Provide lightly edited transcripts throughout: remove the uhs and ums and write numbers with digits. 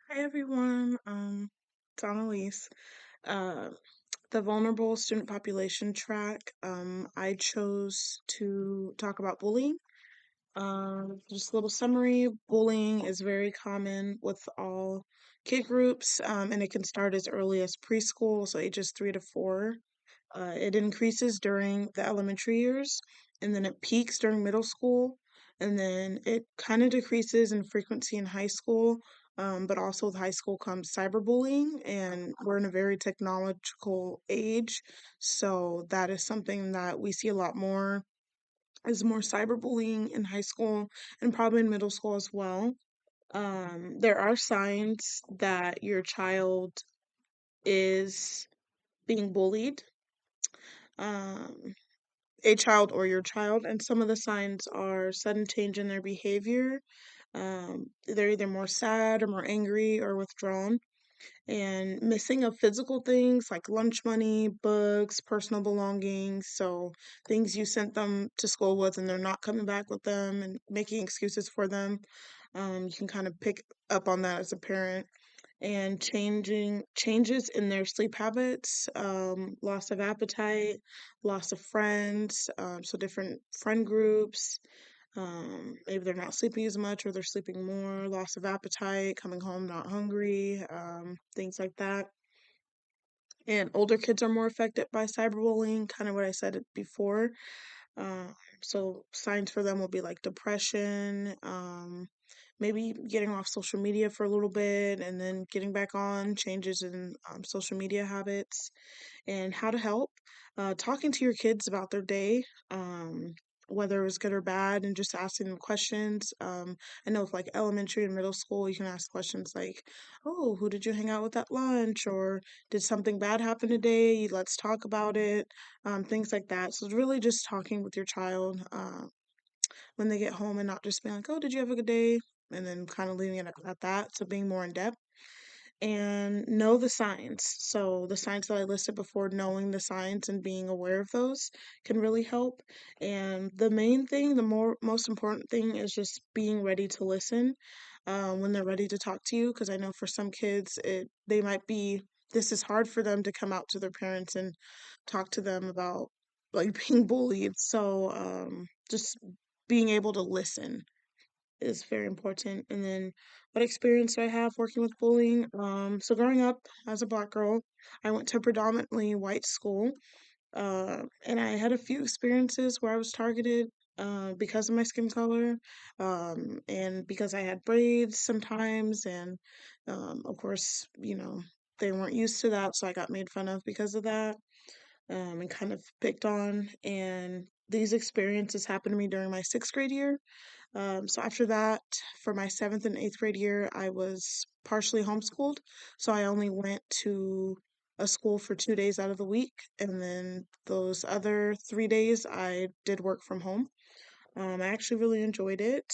Hi everyone, it's Annalise. Uh, the vulnerable student population track. I chose to talk about bullying. Just a little summary. Bullying is very common with all kid groups, and it can start as early as preschool, so ages 3 to 4. It increases during the elementary years, and then it peaks during middle school, and then it kind of decreases in frequency in high school. But also with high school comes cyberbullying, and we're in a very technological age, so that is something that we see a lot more is more cyberbullying in high school and probably in middle school as well. There are signs that your child is being bullied. Um, a child or your child, and some of the signs are sudden change in their behavior. They're either more sad or more angry or withdrawn, and missing of physical things like lunch money, books, personal belongings. So things you sent them to school with and they're not coming back with them and making excuses for them. You can kind of pick up on that as a parent and changing changes in their sleep habits, loss of appetite, loss of friends, so different friend groups. Maybe they're not sleeping as much or they're sleeping more, loss of appetite, coming home not hungry, things like that. And older kids are more affected by cyberbullying, kind of what I said before. Uh, so signs for them will be like depression, maybe getting off social media for a little bit and then getting back on, changes in social media habits, and how to help. Talking to your kids about their day, whether it was good or bad, and just asking them questions. I know with like elementary and middle school, you can ask questions like, "Oh, who did you hang out with at lunch?" or "Did something bad happen today? Let's talk about it." Things like that. So it's really just talking with your child when they get home and not just being like, "Oh, did you have a good day?" and then kind of leaving it at that. So being more in depth and know the signs. So the signs that I listed before, knowing the signs and being aware of those can really help. And the main thing, the most important thing is just being ready to listen when they're ready to talk to you. Because I know for some kids, they might be this is hard for them to come out to their parents and talk to them about like being bullied. So just being able to listen is very important. And then what experience do I have working with bullying? So growing up as a black girl, I went to a predominantly white school, and I had a few experiences where I was targeted because of my skin color, and because I had braids sometimes, and of course, they weren't used to that, so I got made fun of because of that, and kind of picked on. And these experiences happened to me during my sixth grade year. So after that, for my seventh and eighth grade year, I was partially homeschooled. So I only went to a school for 2 days out of the week, and then those other 3 days I did work from home. I actually really enjoyed it.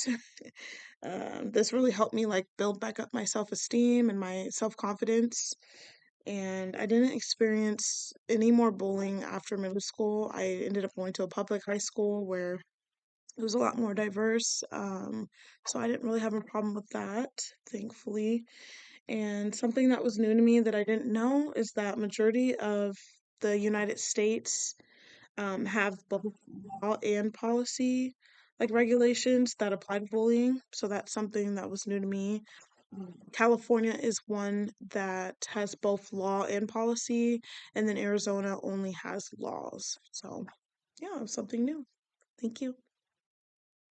This really helped me like build back up my self-esteem and my self-confidence. And I didn't experience any more bullying after middle school. I ended up going to a public high school where it was a lot more diverse. So I didn't really have a problem with that, thankfully. And something that was new to me that I didn't know is that majority of the United States have both law and policy, like regulations that apply to bullying. So that's something that was new to me. California is one that has both law and policy, and then Arizona only has laws. So, yeah, something new. Thank you.